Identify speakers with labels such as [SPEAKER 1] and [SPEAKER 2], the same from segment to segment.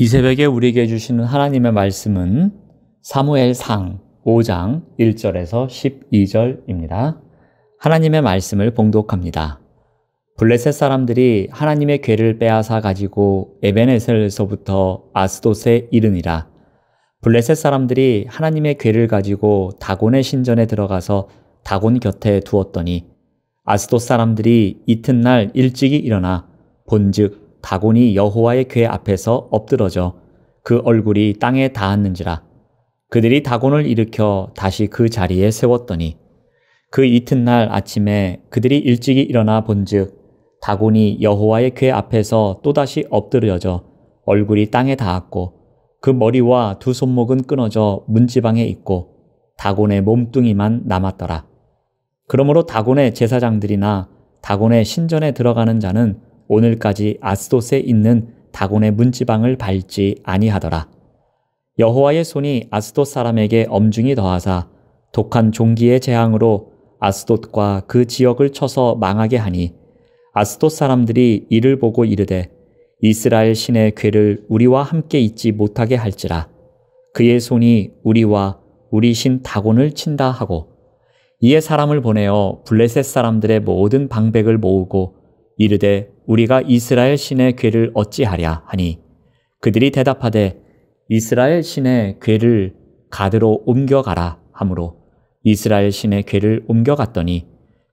[SPEAKER 1] 이 새벽에 우리에게 주시는 하나님의 말씀은 사무엘상 5장 1절에서 12절입니다. 하나님의 말씀을 봉독합니다. 블레셋 사람들이 하나님의 궤를 빼앗아 가지고 에벤에셀에서부터 아스돗에 이르니라. 블레셋 사람들이 하나님의 궤를 가지고 다곤의 신전에 들어가서 다곤 곁에 두었더니 아스돗 사람들이 이튿날 일찍이 일어나 본즉 다곤이 여호와의 궤 앞에서 엎드러져 그 얼굴이 땅에 닿았는지라. 그들이 다곤을 일으켜 다시 그 자리에 세웠더니 그 이튿날 아침에 그들이 일찍이 일어나 본즉 다곤이 여호와의 궤 앞에서 또다시 엎드려져 얼굴이 땅에 닿았고 그 머리와 두 손목은 끊어져 문지방에 있고 다곤의 몸뚱이만 남았더라. 그러므로 다곤의 제사장들이나 다곤의 신전에 들어가는 자는 오늘까지 아스돗에 있는 다곤의 문지방을 밟지 아니하더라. 여호와의 손이 아스돗 사람에게 엄중히 더하사 독한 종기의 재앙으로 아스돗과 그 지역을 쳐서 망하게 하니 아스돗 사람들이 이를 보고 이르되 이스라엘 신의 궤를 우리와 함께 있지 못하게 할지라. 그의 손이 우리와 우리 신 다곤을 친다 하고 이에 사람을 보내어 블레셋 사람들의 모든 방백을 모으고 이르되 우리가 이스라엘 신의 궤를 어찌하랴 하니 그들이 대답하되 이스라엘 신의 궤를 가드로 옮겨가라 하므로 이스라엘 신의 궤를 옮겨갔더니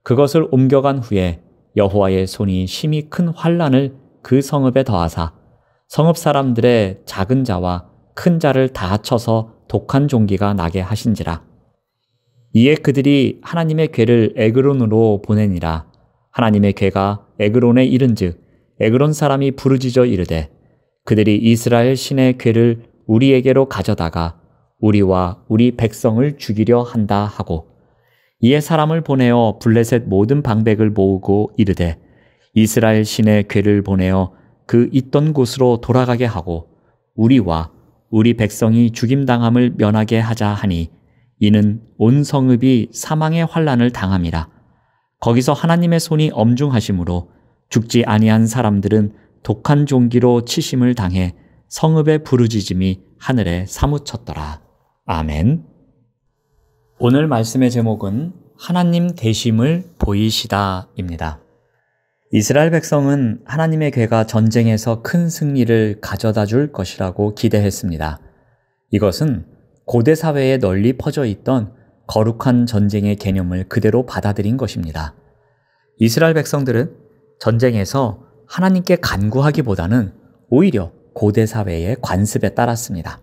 [SPEAKER 1] 그것을 옮겨간 후에 여호와의 손이 심히 큰 환난을 그 성읍에 더하사 성읍 사람들의 작은 자와 큰 자를 다 쳐서 독한 종기가 나게 하신지라. 이에 그들이 하나님의 궤를 에그론으로 보내니라. 하나님의 궤가 에그론에 이른즉 에그론 사람이 부르짖어 이르되 그들이 이스라엘 신의 궤를 우리에게로 가져다가 우리와 우리 백성을 죽이려 한다 하고 이에 사람을 보내어 블레셋 모든 방백을 모으고 이르되 이스라엘 신의 궤를 보내어 그 있던 곳으로 돌아가게 하고 우리와 우리 백성이 죽임당함을 면하게 하자 하니 이는 온 성읍이 사망의 환난을 당함이라. 거기서 하나님의 손이 엄중하심으로 죽지 아니한 사람들은 독한 종기로 치심을 당해 성읍의 부르짖음이 하늘에 사무쳤더라. 아멘. 오늘 말씀의 제목은 하나님 대심을 보이시다입니다. 이스라엘 백성은 하나님의 궤가 전쟁에서 큰 승리를 가져다 줄 것이라고 기대했습니다. 이것은 고대 사회에 널리 퍼져 있던 거룩한 전쟁의 개념을 그대로 받아들인 것입니다. 이스라엘 백성들은 전쟁에서 하나님께 간구하기보다는 오히려 고대 사회의 관습에 따랐습니다.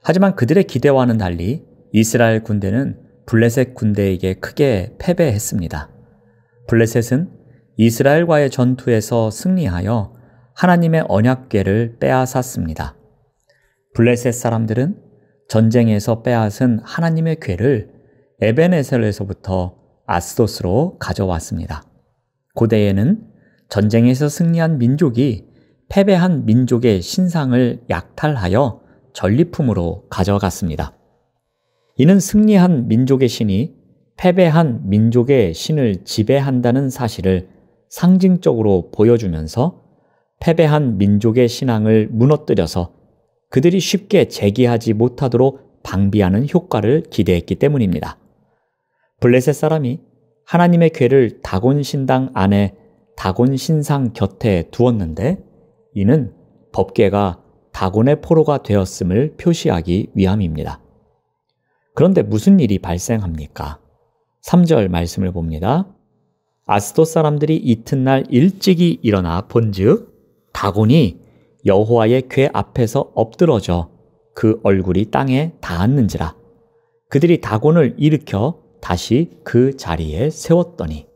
[SPEAKER 1] 하지만 그들의 기대와는 달리 이스라엘 군대는 블레셋 군대에게 크게 패배했습니다. 블레셋은 이스라엘과의 전투에서 승리하여 하나님의 언약궤를 빼앗았습니다. 블레셋 사람들은 전쟁에서 빼앗은 하나님의 궤를 에벤에셀에서부터 아스돗으로 가져왔습니다. 고대에는 전쟁에서 승리한 민족이 패배한 민족의 신상을 약탈하여 전리품으로 가져갔습니다. 이는 승리한 민족의 신이 패배한 민족의 신을 지배한다는 사실을 상징적으로 보여주면서 패배한 민족의 신앙을 무너뜨려서 그들이 쉽게 재기하지 못하도록 방비하는 효과를 기대했기 때문입니다. 블레셋 사람이 하나님의 궤를 다곤 신당 안에 다곤 신상 곁에 두었는데 이는 법궤가 다곤의 포로가 되었음을 표시하기 위함입니다. 그런데 무슨 일이 발생합니까? 3절 말씀을 봅니다. 아스돗 사람들이 이튿날 일찍이 일어나 본즉 다곤이 여호와의 궤 앞에서 엎드러져 그 얼굴이 땅에 닿았는지라. 그들이 다곤을 일으켜 다시 그 자리에 세웠더니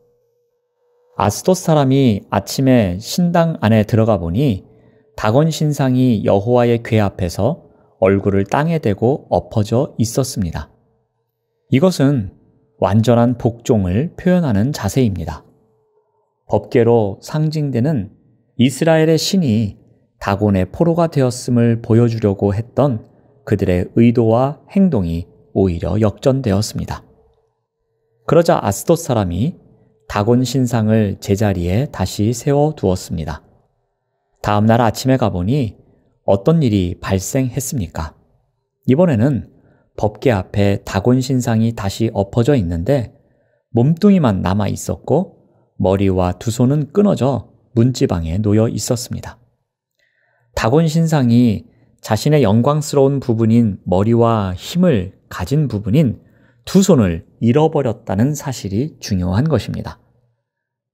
[SPEAKER 1] 아스돗 사람이 아침에 신당 안에 들어가 보니 다곤 신상이 여호와의 궤 앞에서 얼굴을 땅에 대고 엎어져 있었습니다. 이것은 완전한 복종을 표현하는 자세입니다. 법궤로 상징되는 이스라엘의 신이 다곤의 포로가 되었음을 보여주려고 했던 그들의 의도와 행동이 오히려 역전되었습니다. 그러자 아스돗 사람이 다곤 신상을 제자리에 다시 세워두었습니다. 다음 날 아침에 가보니 어떤 일이 발생했습니까? 이번에는 법궤 앞에 다곤 신상이 다시 엎어져 있는데 몸뚱이만 남아 있었고 머리와 두 손은 끊어져 문지방에 놓여 있었습니다. 다곤 신상이 자신의 영광스러운 부분인 머리와 힘을 가진 부분인 두 손을 잃어버렸다는 사실이 중요한 것입니다.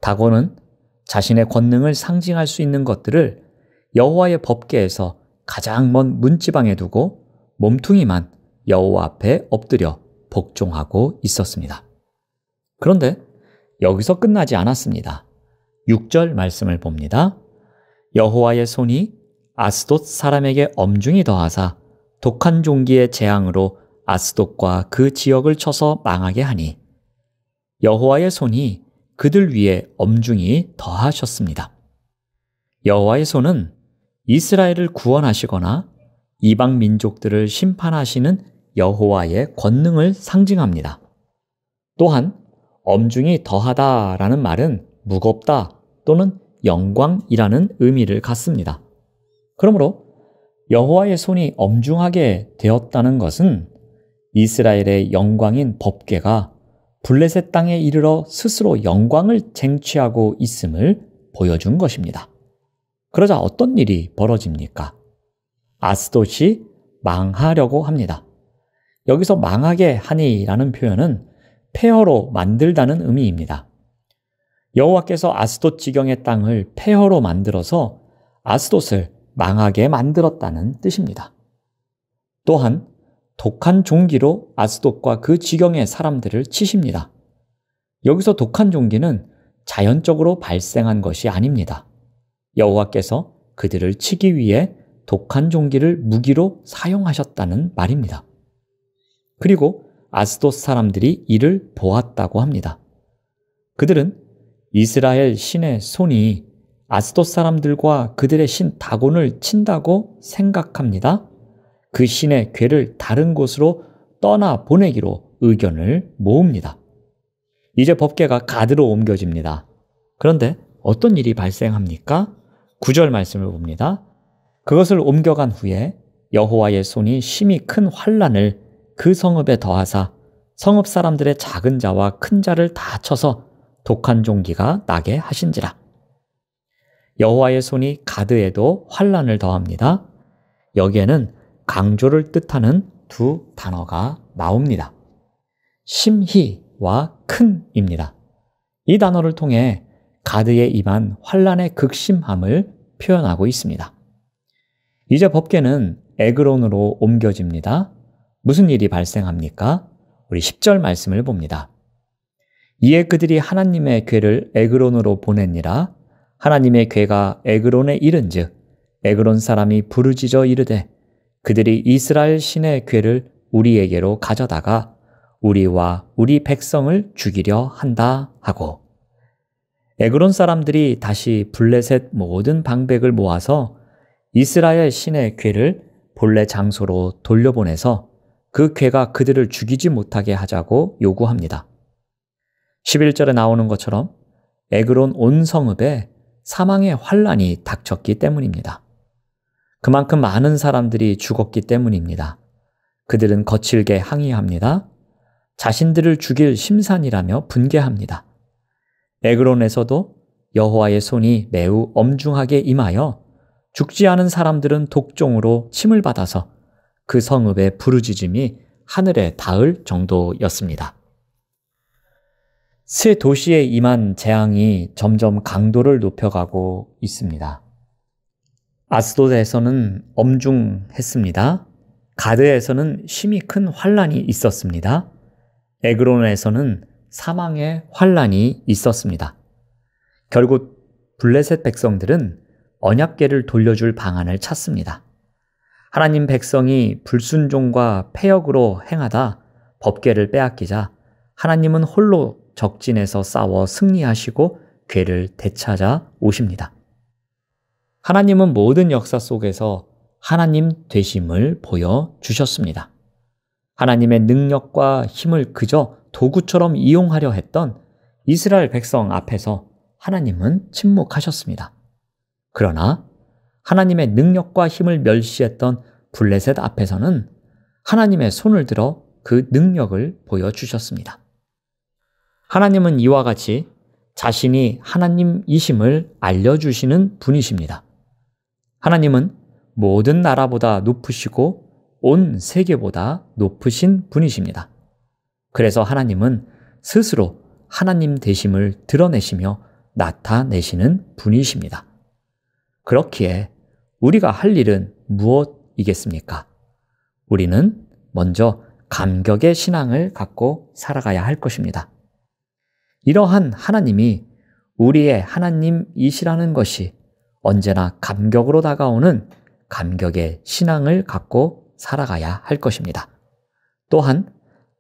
[SPEAKER 1] 다곤은 자신의 권능을 상징할 수 있는 것들을 여호와의 법궤에서 가장 먼 문지방에 두고 몸뚱이만 여호와 앞에 엎드려 복종하고 있었습니다. 그런데 여기서 끝나지 않았습니다. 6절 말씀을 봅니다. 여호와의 손이 아스돗 사람에게 엄중히 더하사 독한 종기의 재앙으로 아스돗과 그 지역을 쳐서 망하게 하니 여호와의 손이 그들 위에 엄중히 더하셨습니다. 여호와의 손은 이스라엘을 구원하시거나 이방 민족들을 심판하시는 여호와의 권능을 상징합니다. 또한 엄중히 더하다라는 말은 무겁다 또는 영광이라는 의미를 갖습니다. 그러므로 여호와의 손이 엄중하게 되었다는 것은 이스라엘의 영광인 법궤가 블레셋 땅에 이르러 스스로 영광을 쟁취하고 있음을 보여준 것입니다. 그러자 어떤 일이 벌어집니까? 아스돗이 망하려고 합니다. 여기서 망하게 하니라는 표현은 폐허로 만들다는 의미입니다. 여호와께서 아스돗 지경의 땅을 폐허로 만들어서 아스돗을 망하게 만들었다는 뜻입니다. 또한 독한 종기로 아스돗과 그 지경의 사람들을 치십니다. 여기서 독한 종기는 자연적으로 발생한 것이 아닙니다. 여호와께서 그들을 치기 위해 독한 종기를 무기로 사용하셨다는 말입니다. 그리고 아스돗 사람들이 이를 보았다고 합니다. 그들은 이스라엘 신의 손이 아스돗 사람들과 그들의 신 다곤을 친다고 생각합니다. 그 신의 궤를 다른 곳으로 떠나 보내기로 의견을 모읍니다. 이제 법궤가 가드로 옮겨집니다. 그런데 어떤 일이 발생합니까? 9절 말씀을 봅니다. 그것을 옮겨간 후에 여호와의 손이 심히 큰 환난을 그 성읍에 더하사 성읍 사람들의 작은 자와 큰 자를 다 쳐서 독한 종기가 나게 하신지라. 여호와의 손이 가드에도 환난을 더합니다. 여기에는 강조를 뜻하는 두 단어가 나옵니다. 심히와 큰입니다. 이 단어를 통해 가드에 임한 환난의 극심함을 표현하고 있습니다. 이제 법궤는 에그론으로 옮겨집니다. 무슨 일이 발생합니까? 우리 10절 말씀을 봅니다. 이에 그들이 하나님의 궤를 에그론으로 보내니라. 하나님의 궤가 에그론에 이른즉 에그론 사람이 부르짖어 이르되 그들이 이스라엘 신의 궤를 우리에게로 가져다가 우리와 우리 백성을 죽이려 한다 하고, 에그론 사람들이 다시 블레셋 모든 방백을 모아서 이스라엘 신의 궤를 본래 장소로 돌려보내서 그 궤가 그들을 죽이지 못하게 하자고 요구합니다. 11절에 나오는 것처럼 에그론 온 성읍에 사망의 환난이 닥쳤기 때문입니다. 그만큼 많은 사람들이 죽었기 때문입니다. 그들은 거칠게 항의합니다. 자신들을 죽일 심산이라며 분개합니다. 에그론에서도 여호와의 손이 매우 엄중하게 임하여 죽지 않은 사람들은 독종으로 침을 받아서 그 성읍의 부르짖음이 하늘에 닿을 정도였습니다. 새 도시에 임한 재앙이 점점 강도를 높여가고 있습니다. 아스돗에서는 엄중했습니다. 가드에서는 심히 큰 환난이 있었습니다. 에그론에서는 사망의 환난이 있었습니다. 결국 블레셋 백성들은 언약궤를 돌려줄 방안을 찾습니다. 하나님 백성이 불순종과 패역으로 행하다 법궤를 빼앗기자 하나님은 홀로 적진에서 싸워 승리하시고 궤를 되찾아 오십니다. 하나님은 모든 역사 속에서 하나님 되심을 보여주셨습니다. 하나님의 능력과 힘을 그저 도구처럼 이용하려 했던 이스라엘 백성 앞에서 하나님은 침묵하셨습니다. 그러나 하나님의 능력과 힘을 멸시했던 블레셋 앞에서는 하나님의 손을 들어 그 능력을 보여주셨습니다. 하나님은 이와 같이 자신이 하나님이심을 알려주시는 분이십니다. 하나님은 모든 나라보다 높으시고 온 세계보다 높으신 분이십니다. 그래서 하나님은 스스로 하나님 되심을 드러내시며 나타내시는 분이십니다. 그렇기에 우리가 할 일은 무엇이겠습니까? 우리는 먼저 감격의 신앙을 갖고 살아가야 할 것입니다. 이러한 하나님이 우리의 하나님이시라는 것이 언제나 감격으로 다가오는 감격의 신앙을 갖고 살아가야 할 것입니다. 또한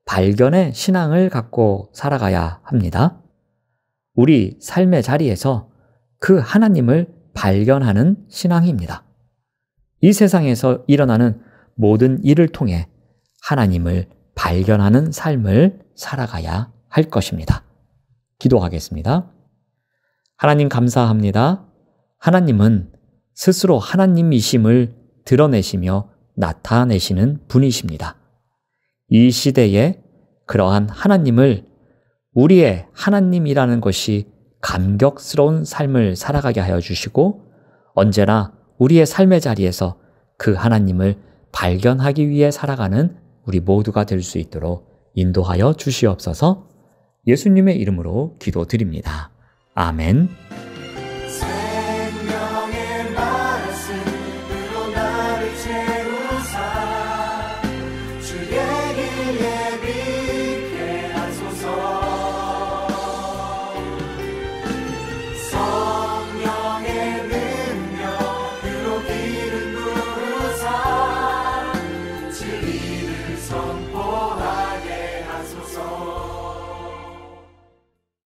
[SPEAKER 1] 발견의 신앙을 갖고 살아가야 합니다. 우리 삶의 자리에서 그 하나님을 발견하는 신앙입니다. 이 세상에서 일어나는 모든 일을 통해 하나님을 발견하는 삶을 살아가야 할 것입니다. 기도하겠습니다. 하나님 감사합니다. 하나님은 스스로 하나님이심을 드러내시며 나타내시는 분이십니다. 이 시대에 그러한 하나님을 우리의 하나님이라는 것이 감격스러운 삶을 살아가게 하여 주시고 언제나 우리의 삶의 자리에서 그 하나님을 발견하기 위해 살아가는 우리 모두가 될 수 있도록 인도하여 주시옵소서. 예수님의 이름으로 기도드립니다. 아멘.